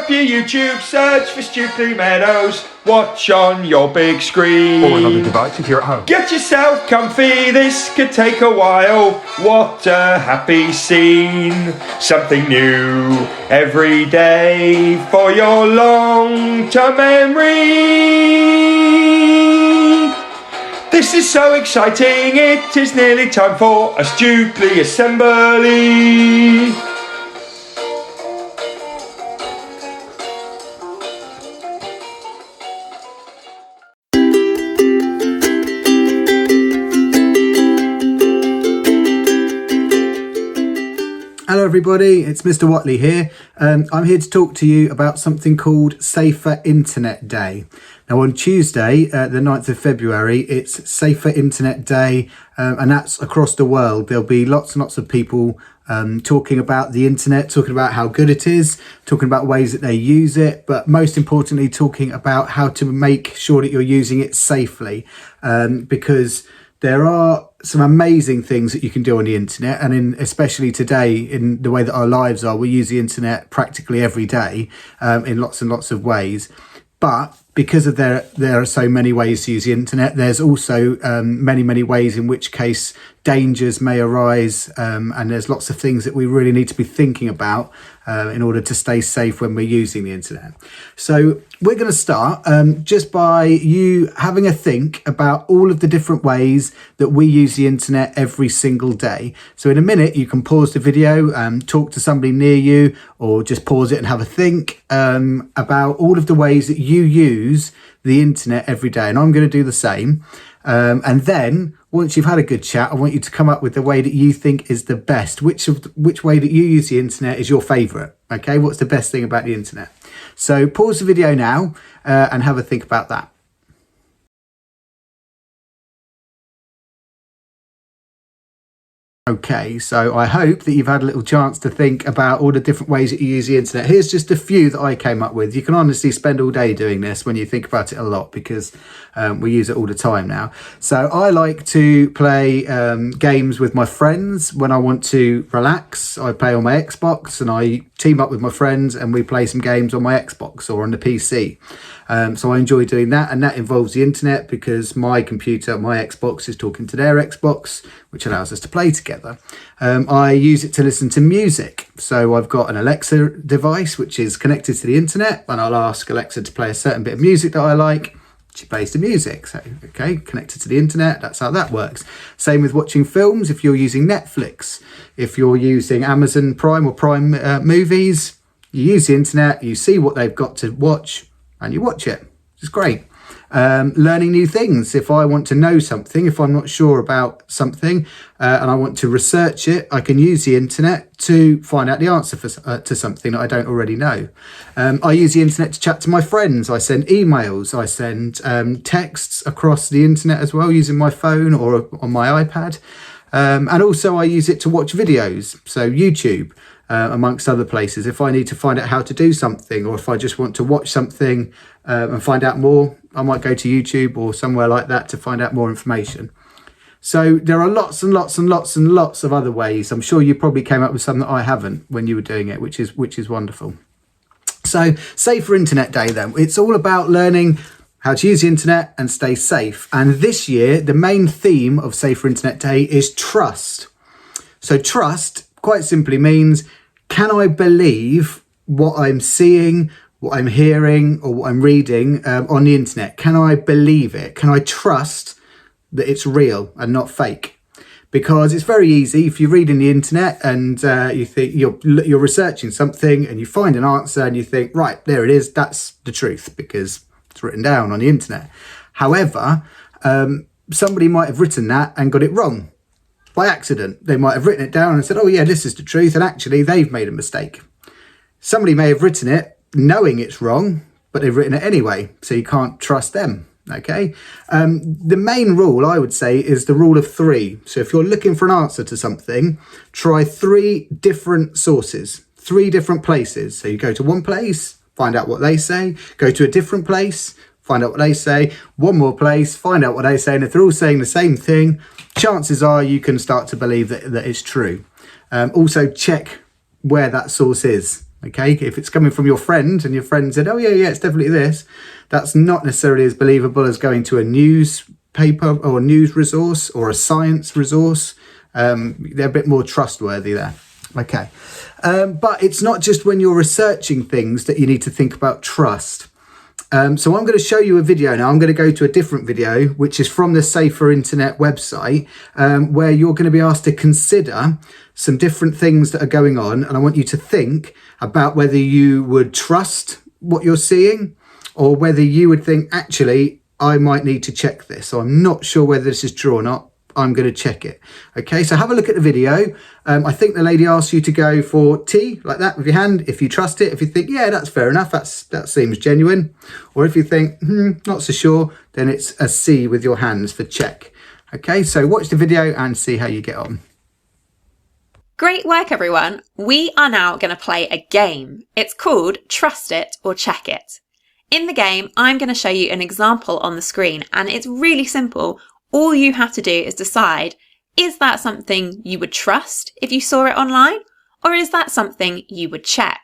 up your YouTube, search for Stukeley Meadows, watch on your big screen. Or another device if you're at home. Get yourself comfy, this could take a while. What a happy scene. Something new every day for your long-term memory. This is so exciting, it is nearly time for a Stukeley assembly. Hello everybody, it's Mr. Watley here. I'm here to talk to you about something called Safer Internet Day. Now on Tuesday, the 9th of February, it's Safer Internet Day, and that's across the world. There'll be lots and lots of people talking about the internet, talking about how good it is, talking about ways that they use it, but most importantly talking about how to make sure that you're using it safely, because there are some amazing things that you can do on the internet, and especially today, in the way that our lives are, we use the internet practically every day in lots and lots of ways. But because of there are so many ways to use the internet, there's also many ways in which case dangers may arise, and there's lots of things that we really need to be thinking about in order to stay safe when we're using the internet. So we're going to start just by you having a think about all of the different ways that we use the internet every single day. So in a minute you can pause the video, talk to somebody near you, or just pause it and have a think about all of the ways that you use the internet every day. And I'm going to do the same. And then once you've had a good chat, I want you to come up with the way that you think is the best. Which way that you use the internet is your favourite? Okay, what's the best thing about the internet? So pause the video now and have a think about that. Okay, so I hope that you've had a little chance to think about all the different ways that you use the internet. Here's just a few that I came up with. You can honestly spend all day doing this when you think about it a lot, because we use it all the time now. So I like to play games with my friends when I want to relax. I play on my Xbox and I team up with my friends and we play some games on my Xbox or on the PC. So I enjoy doing that, and that involves the internet because my computer, my Xbox, is talking to their Xbox, which allows us to play together. I use it to listen to music. So I've got an Alexa device which is connected to the internet, and I'll ask Alexa to play a certain bit of music that I like. She plays the music. So, okay, connected to the internet, that's how that works. Same with watching films. If you're using Netflix, if you're using Amazon Prime or Prime Movies, you use the internet, you see what they've got to watch, and you watch it. It's great. Learning new things. If I want to know something, if I'm not sure about something and I want to research it, I can use the internet to find out the answer to something that I don't already know. I use the internet to chat to my friends. I send emails. I send texts across the internet as well, using my phone or on my iPad. And also I use it to watch videos. So YouTube. Amongst other places, if I need to find out how to do something, or if I just want to watch something and find out more, I might go to YouTube or somewhere like that to find out more information. So there are lots and lots and lots and lots of other ways. I'm sure you probably came up with some that I haven't when you were doing it, which is wonderful. So Safer Internet Day then, it's all about learning how to use the internet and stay safe. And this year, the main theme of Safer Internet Day is trust. So trust quite simply means, can I believe what I'm seeing, what I'm hearing, or what I'm reading on the internet? Can I believe it? Can I trust that it's real and not fake? Because it's very easy if you're reading the internet and you think you're researching something and you find an answer and you think, right, there it is, that's the truth because it's written down on the internet. However, somebody might have written that and got it wrong. By accident. They might have written it down and said, oh yeah, this is the truth, and actually they've made a mistake. Somebody may have written it knowing it's wrong, but they've written it anyway, so you can't trust them. Okay, the main rule, I would say, is the rule of three. So if you're looking for an answer to something, try 3 different sources, 3 different places. So you go to one place, find out what they say, go to a different place, find out what they say, one more place, find out what they say, and if they're all saying the same thing, chances are you can start to believe that it's true. Also check where that source is. Okay, if it's coming from your friend and your friend said, oh yeah, it's definitely this, that's not necessarily as believable as going to a newspaper or a news resource or a science resource. They're a bit more trustworthy there. Okay, but it's not just when you're researching things that you need to think about trust. So I'm going to show you a video now. I'm going to go to a different video, which is from the Safer Internet website, where you're going to be asked to consider some different things that are going on. And I want you to think about whether you would trust what you're seeing or whether you would think, actually, I might need to check this. So I'm not sure whether this is true or not. I'm going to check it. Okay, so have a look at the video. I think the lady asks you to go for T, like that, with your hand, if you trust it. If you think, yeah, that's fair enough, that seems genuine. Or if you think, not so sure, then it's a C with your hands for check. Okay, so watch the video and see how you get on. Great work, everyone. We are now going to play a game. It's called Trust It or Check It. In the game, I'm going to show you an example on the screen, and it's really simple. All you have to do is decide, is that something you would trust if you saw it online, or is that something you would check?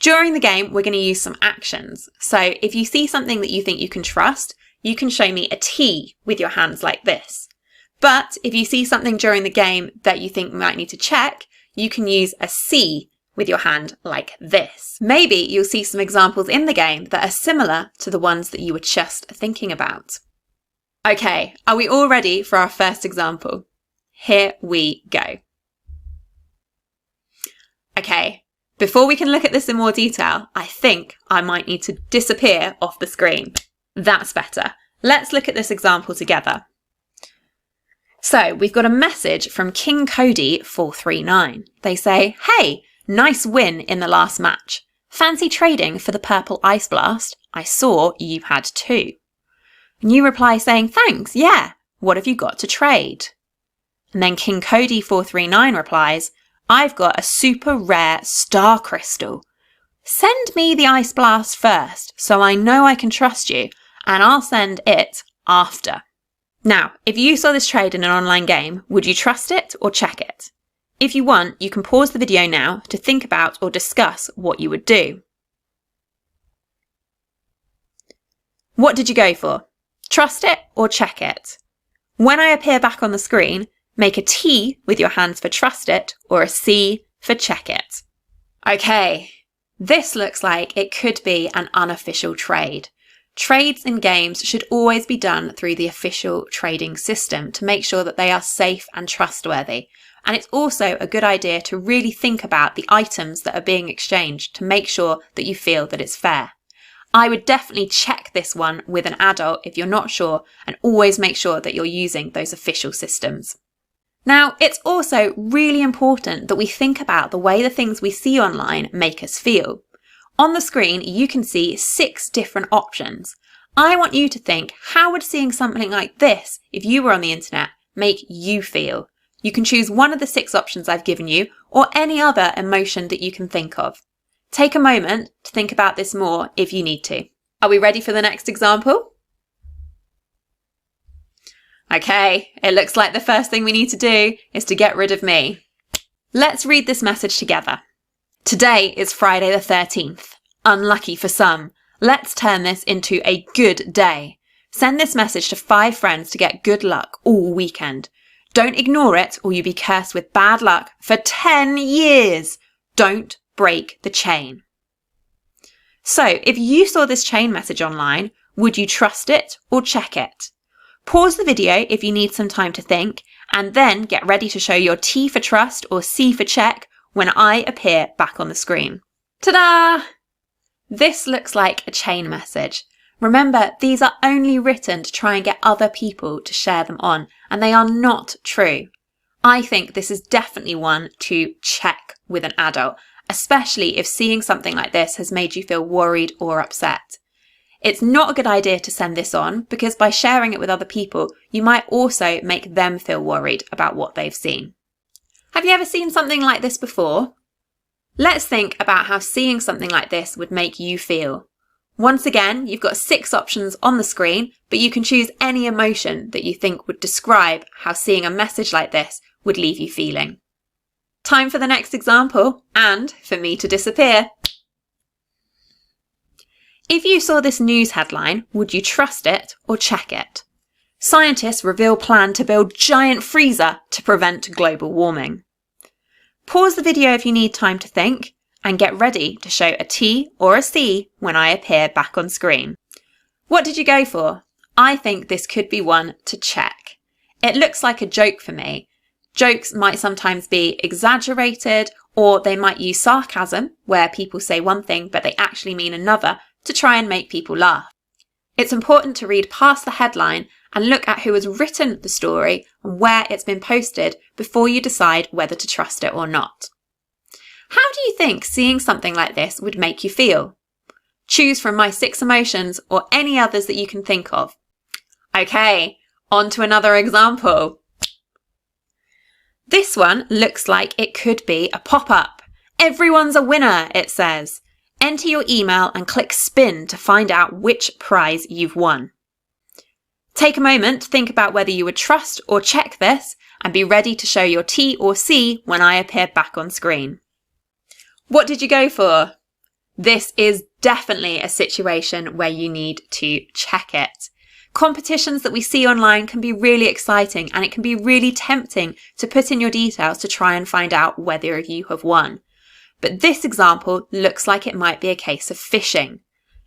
During the game, we're going to use some actions. So if you see something that you think you can trust, you can show me a T with your hands like this. But if you see something during the game that you think you might need to check, you can use a C with your hand like this. Maybe you'll see some examples in the game that are similar to the ones that you were just thinking about. Okay, are we all ready for our first example? Here we go. Okay, before we can look at this in more detail, I think I might need to disappear off the screen. That's better. Let's look at this example together. So we've got a message from King Cody 439. They say, hey, nice win in the last match. Fancy trading for the purple ice blast? I saw you had 2. And you reply saying, thanks, yeah. What have you got to trade? And then King Cody 439 replies, I've got a super rare star crystal. Send me the ice blast first so I know I can trust you, and I'll send it after. Now, if you saw this trade in an online game, would you trust it or check it? If you want, you can pause the video now to think about or discuss what you would do. What did you go for? Trust it or check it? When I appear back on the screen, make a T with your hands for trust it or a C for check it. Okay, this looks like it could be an unofficial trade. Trades in games should always be done through the official trading system to make sure that they are safe and trustworthy. And it's also a good idea to really think about the items that are being exchanged to make sure that you feel that it's fair. I would definitely check this one with an adult if you're not sure, and always make sure that you're using those official systems. Now, it's also really important that we think about the way the things we see online make us feel. On the screen, you can see 6 different options. I want you to think, how would seeing something like this, if you were on the internet, make you feel? You can choose one of the 6 options I've given you, or any other emotion that you can think of. Take a moment to think about this more if you need to. Are we ready for the next example? Okay, it looks like the first thing we need to do is to get rid of me. Let's read this message together. Today is Friday the 13th. Unlucky for some. Let's turn this into a good day. Send this message to 5 friends to get good luck all weekend. Don't ignore it or you'll be cursed with bad luck for 10 years. Don't break the chain. So, if you saw this chain message online, would you trust it or check it? Pause the video if you need some time to think, and then get ready to show your T for trust or C for check when I appear back on the screen. Ta-da! This looks like a chain message. Remember, these are only written to try and get other people to share them on, and they are not true. I think this is definitely one to check with an adult, especially if seeing something like this has made you feel worried or upset. It's not a good idea to send this on because by sharing it with other people, you might also make them feel worried about what they've seen. Have you ever seen something like this before? Let's think about how seeing something like this would make you feel. Once again, you've got 6 options on the screen, but you can choose any emotion that you think would describe how seeing a message like this would leave you feeling. Time for the next example, and for me to disappear. If you saw this news headline, would you trust it or check it? Scientists reveal plan to build giant freezer to prevent global warming. Pause the video if you need time to think, and get ready to show a T or a C when I appear back on screen. What did you go for? I think this could be one to check. It looks like a joke for me. Jokes might sometimes be exaggerated, or they might use sarcasm, where people say one thing but they actually mean another, to try and make people laugh. It's important to read past the headline and look at who has written the story and where it's been posted before you decide whether to trust it or not. How do you think seeing something like this would make you feel? Choose from my 6 emotions or any others that you can think of. Okay, on to another example. This one looks like it could be a pop-up. Everyone's a winner, it says. Enter your email and click spin to find out which prize you've won. Take a moment to think about whether you would trust or check this and be ready to show your T or C when I appear back on screen. What did you go for? This is definitely a situation where you need to check it. Competitions that we see online can be really exciting, and it can be really tempting to put in your details to try and find out whether you have won. But this example looks like it might be a case of phishing.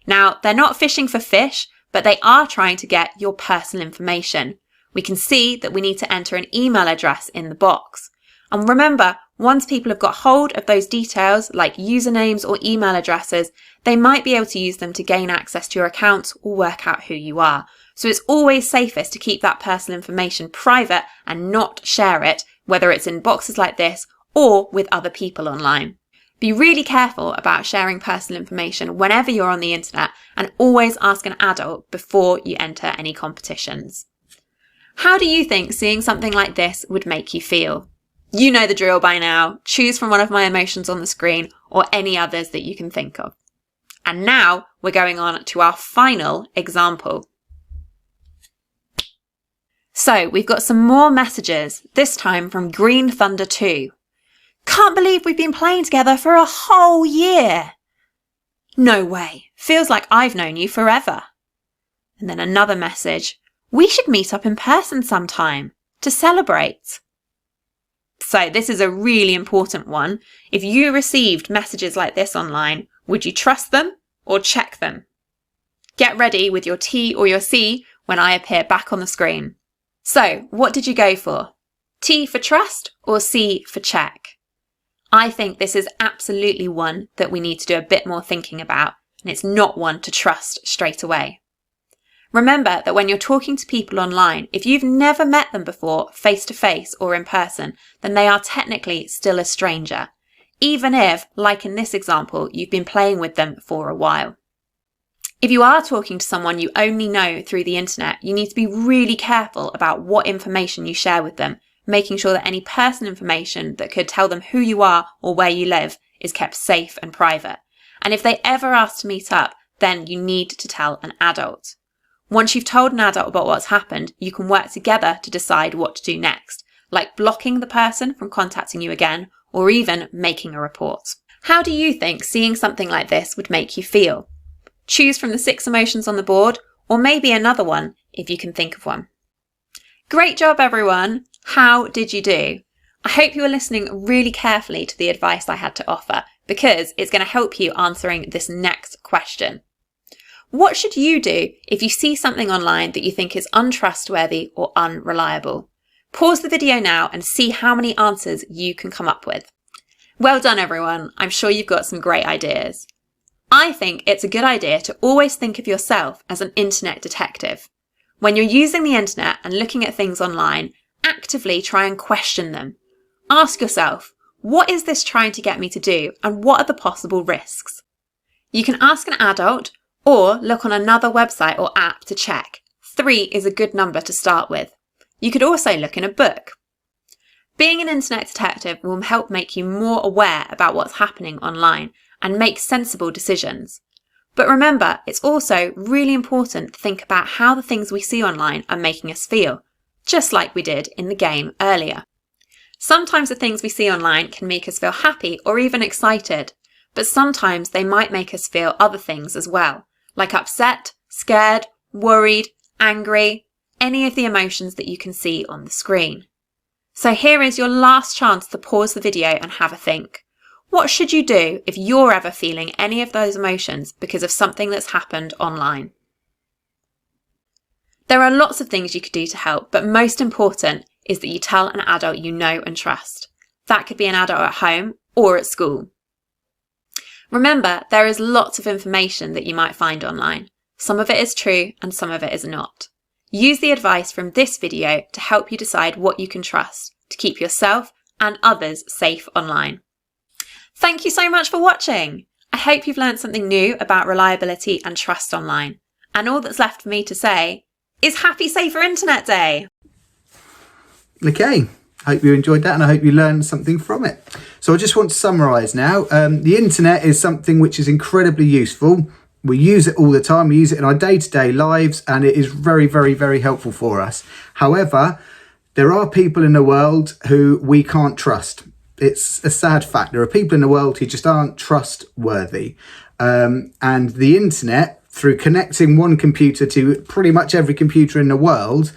Now, they're not fishing for fish, but they are trying to get your personal information. We can see that we need to enter an email address in the box. And remember, once people have got hold of those details, like usernames or email addresses, they might be able to use them to gain access to your accounts or work out who you are. So it's always safest to keep that personal information private and not share it, whether it's in boxes like this or with other people online. Be really careful about sharing personal information whenever you're on the internet, and always ask an adult before you enter any competitions. How do you think seeing something like this would make you feel? You know the drill by now. Choose from one of my emotions on the screen or any others that you can think of. And now we're going on to our final example. So we've got some more messages, this time from Green Thunder 2. Can't believe we've been playing together for a whole year. No way. Feels like I've known you forever. And then another message. We should meet up in person sometime to celebrate. So this is a really important one. If you received messages like this online, would you trust them or check them? Get ready with your T or your C when I appear back on the screen. So what did you go for? T for trust or C for check? I think this is absolutely one that we need to do a bit more thinking about, and it's not one to trust straight away. Remember that when you're talking to people online, if you've never met them before, face to face or in person, then they are technically still a stranger, even if, like in this example, you've been playing with them for a while. If you are talking to someone you only know through the internet, you need to be really careful about what information you share with them, making sure that any personal information that could tell them who you are or where you live is kept safe and private. And if they ever ask to meet up, then you need to tell an adult. Once you've told an adult about what's happened, you can work together to decide what to do next, like blocking the person from contacting you again, or even making a report. How do you think seeing something like this would make you feel? Choose from the 6 emotions on the board, or maybe another one if you can think of one. Great job, everyone! How did you do? I hope you were listening really carefully to the advice I had to offer, because it's going to help you answering this next question. What should you do if you see something online that you think is untrustworthy or unreliable? Pause the video now and see how many answers you can come up with. Well done, everyone. I'm sure you've got some great ideas. I think it's a good idea to always think of yourself as an internet detective. When you're using the internet and looking at things online, actively try and question them. Ask yourself, what is this trying to get me to do, and what are the possible risks? You can ask an adult or look on another website or app to check. 3 is a good number to start with. You could also look in a book. Being an internet detective will help make you more aware about what's happening online and make sensible decisions. But remember, it's also really important to think about how the things we see online are making us feel, just like we did in the game earlier. Sometimes the things we see online can make us feel happy or even excited, but sometimes they might make us feel other things as well, like upset, scared, worried, angry, any of the emotions that you can see on the screen. So here is your last chance to pause the video and have a think. What should you do if you're ever feeling any of those emotions because of something that's happened online? There are lots of things you could do to help, but most important is that you tell an adult you know and trust. That could be an adult at home or at school. Remember, there is lots of information that you might find online. Some of it is true and some of it is not. Use the advice from this video to help you decide what you can trust to keep yourself and others safe online. Thank you so much for watching. I hope you've learned something new about reliability and trust online. And all that's left for me to say is Happy Safer Internet Day! Okay, hope you enjoyed that and I hope you learned something from it. So I just want to summarise now. The internet is something which is incredibly useful. We use it all the time. We use it in our day-to-day lives and it is very, very, very helpful for us. However, there are people in the world who we can't trust. It's a sad fact. There are people in the world who just aren't trustworthy. And the internet, through connecting one computer to pretty much every computer in the world,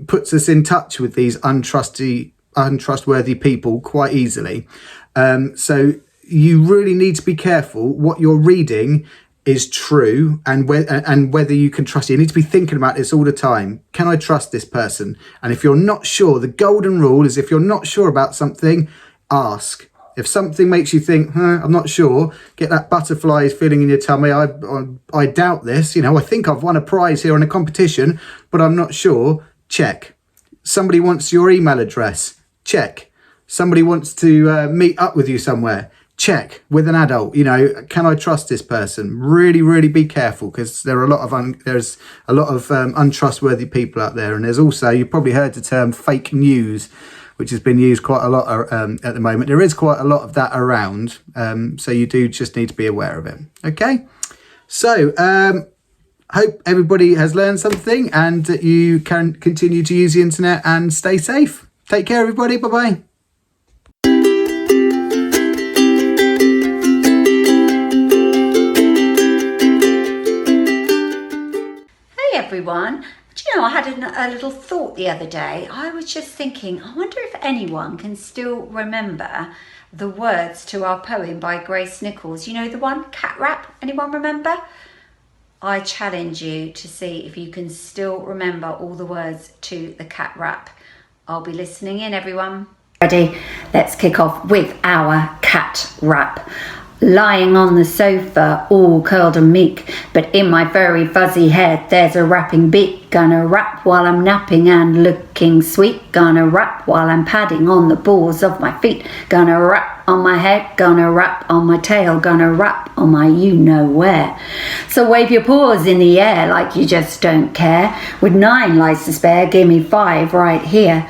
puts us in touch with these untrustworthy people quite easily. So you really need to be careful what you're reading is true and whether you can trust it. You need to be thinking about this all the time. Can I trust this person? And if you're not sure, the golden rule is if you're not sure about something, ask. If something makes you think, I'm not sure, get that butterflies feeling in your tummy, I doubt this, I think I've won a prize here in a competition, but I'm not sure, check. Somebody wants your email address, check. Somebody wants to meet up with you somewhere, check. With an adult, can I trust this person? Really, really be careful because there's a lot of untrustworthy people out there. And there's also, you've probably heard the term fake news, which has been used quite a lot at the moment. There is quite a lot of that around, so you do just need to be aware of it. Okay, so hope everybody has learned something and that you can continue to use the internet and stay safe. Take care, everybody. Bye-bye. Hey everyone. I had a little thought the other day. I was just thinking, I wonder if anyone can still remember the words to our poem by Grace Nichols. You know the one, Cat Rap? Anyone remember? I challenge you to see if you can still remember all the words to the Cat Rap. I'll be listening in, everyone. Ready? Let's kick off with our Cat Rap. Lying on the sofa, all curled and meek, but in my very fuzzy head there's a rapping beat. Gonna rap while I'm napping and looking sweet. Gonna rap while I'm padding on the balls of my feet. Gonna rap on my head, gonna rap on my tail, gonna rap on my you-know-where. So wave your paws in the air like you just don't care. With 9 lives to spare, give me 5 right here.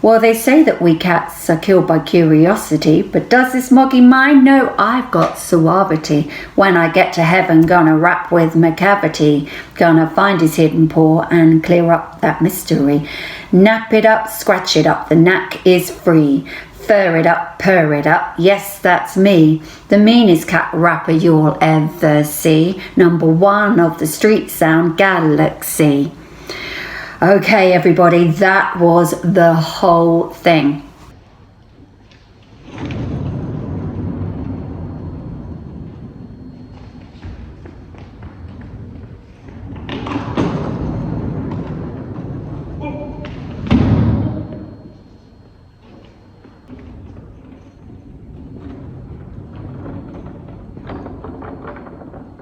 Well, they say that we cats are killed by curiosity, but does this moggy mind know I've got suavity? When I get to heaven, gonna rap with McCavity, gonna find his hidden paw and clear up that mystery. Nap it up, scratch it up, the knack is free. Fur it up, purr it up, yes, that's me. The meanest cat rapper you'll ever see. #1 of the street sound galaxy. Okay, everybody, that was the whole thing.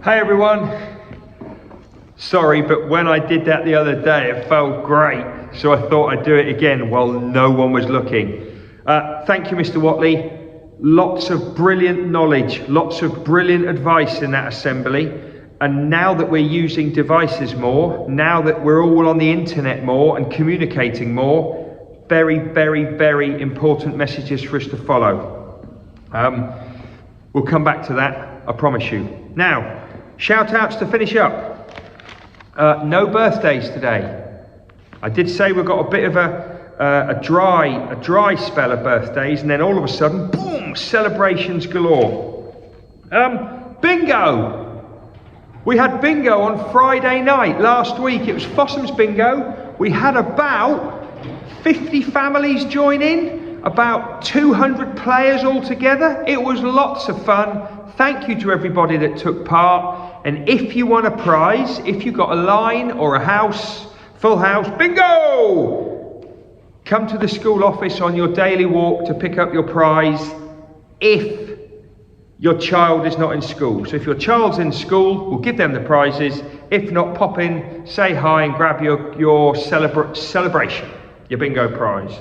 Hey everyone. Sorry, but when I did that the other day, it felt great. So I thought I'd do it again while no one was looking. Thank you, Mr. Watley. Lots of brilliant knowledge, lots of brilliant advice in that assembly. And now that we're using devices more, now that we're all on the internet more and communicating more, very, very, very important messages for us to follow. We'll come back to that, I promise you. Now, shout outs to finish up. No birthdays today. I did say we've got a bit of a dry spell of birthdays, and then all of a sudden, boom, celebrations galore. Bingo! We had bingo on Friday night last week. It was Fossum's bingo. We had about 50 families join in, about 200 players altogether. It was lots of fun. Thank you to everybody that took part. And if you won a prize, if you got a line or a house, full house, bingo! Come to the school office on your daily walk to pick up your prize if your child is not in school. So if your child's in school, we'll give them the prizes. If not, pop in, say hi and grab your celebration, your bingo prize.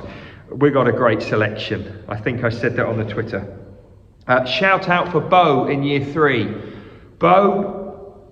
We got a great selection. I think I said that on the Twitter. Shout out for Bo in year 3. Bo,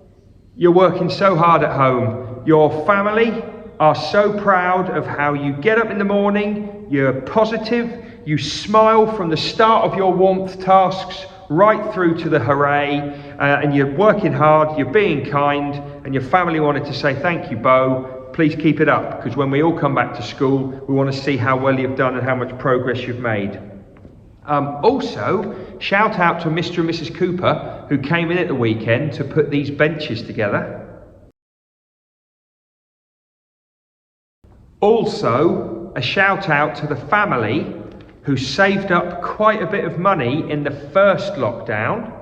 you're working so hard at home. Your family are so proud of how you get up in the morning, you're positive, you smile from the start of your warmth tasks right through to the hooray, and you're working hard, you're being kind, and your family wanted to say thank you, Bo. Please keep it up, because when we all come back to school, we want to see how well you've done and how much progress you've made. Also, shout out to Mr. and Mrs. Cooper, who came in at the weekend to put these benches together. Also, a shout out to the family who saved up quite a bit of money in the first lockdown,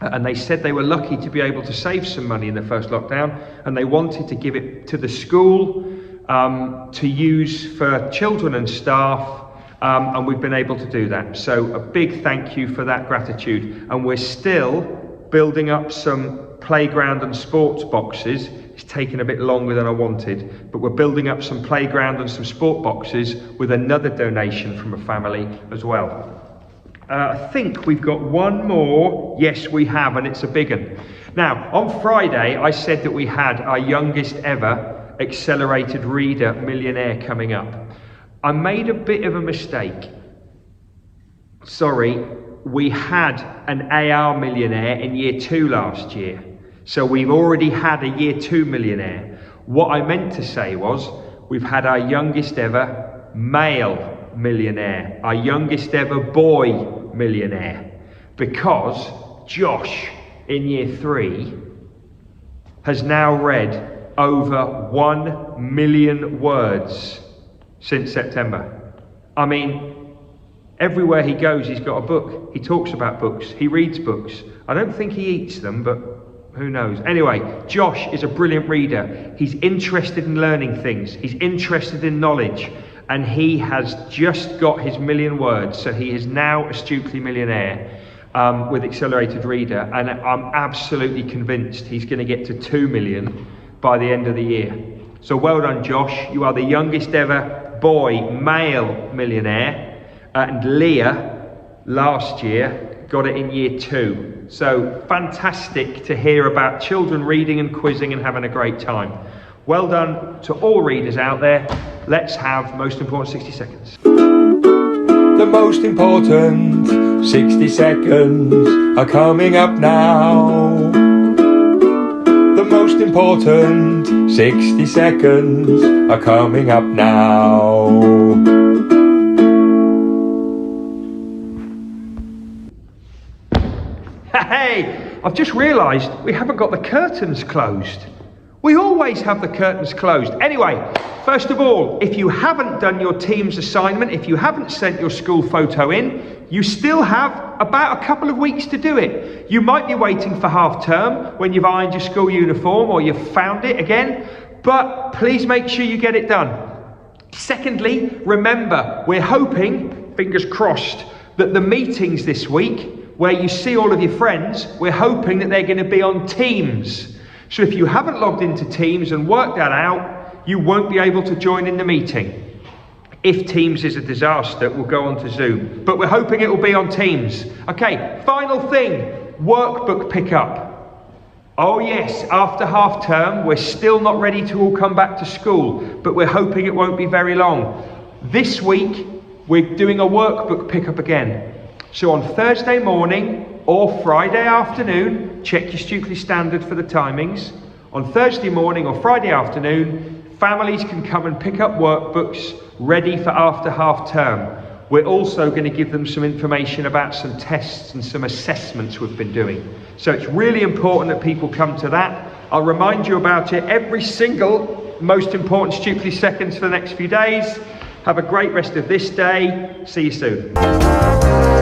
and they said they were lucky to be able to save some money in the first lockdown, and they wanted to give it to the school to use for children and staff, and we've been able to do that. So a big thank you for that gratitude. And we're still building up some playground and sports boxes. It's taken a bit longer than I wanted, but we're building up some playground and some sport boxes with another donation from a family as well. I think we've got one more. Yes, we have, and it's a big one. Now, on Friday, I said that we had our youngest ever accelerated reader millionaire coming up. I made a bit of a mistake. Sorry, we had an AR millionaire in year 2 last year. So we've already had a year 2 millionaire. What I meant to say was, we've had our youngest ever male millionaire, our youngest ever boy millionaire, because Josh in year 3 has now read over 1 million words since September. I mean, everywhere he goes, he's got a book. He talks about books. He reads books. I don't think he eats them, but who knows? Anyway, Josh is a brilliant reader. He's interested in learning things. He's interested in knowledge. And he has just got his 1 million words. So he is now a Stukeley millionaire with Accelerated Reader. And I'm absolutely convinced he's going to get to 2 million by the end of the year. So well done, Josh. You are the youngest ever boy male millionaire. And Leah, last year, got it in year 2. So fantastic to hear about children reading and quizzing and having a great time. Well done to all readers out there. Let's have most important 60 seconds. The most important 60 seconds are coming up now. The most important 60 seconds are coming up now. Hey, I've just realised we haven't got the curtains closed. We always have the curtains closed. Anyway, first of all, if you haven't done your team's assignment, if you haven't sent your school photo in, you still have about a couple of weeks to do it. You might be waiting for half term when you've ironed your school uniform or you've found it again, but please make sure you get it done. Secondly, remember, we're hoping, fingers crossed, that the meetings this week where you see all of your friends, we're hoping that they're going to be on Teams. So if you haven't logged into Teams and worked that out, you won't be able to join in the meeting. If Teams is a disaster, we'll go on to Zoom. But we're hoping it will be on Teams. Okay, final thing, workbook pickup. Oh yes, after half term, we're still not ready to all come back to school, but we're hoping it won't be very long. This week, we're doing a workbook pickup again. So on Thursday morning or Friday afternoon, check your Stukeley standard for the timings. On Thursday morning or Friday afternoon, families can come and pick up workbooks ready for after half term. we're also going to give them some information about some tests and some assessments we've been doing. So it's really important that people come to that. I'll remind you about it every single most important Stukeley seconds for the next few days. Have a great rest of this day. See you soon.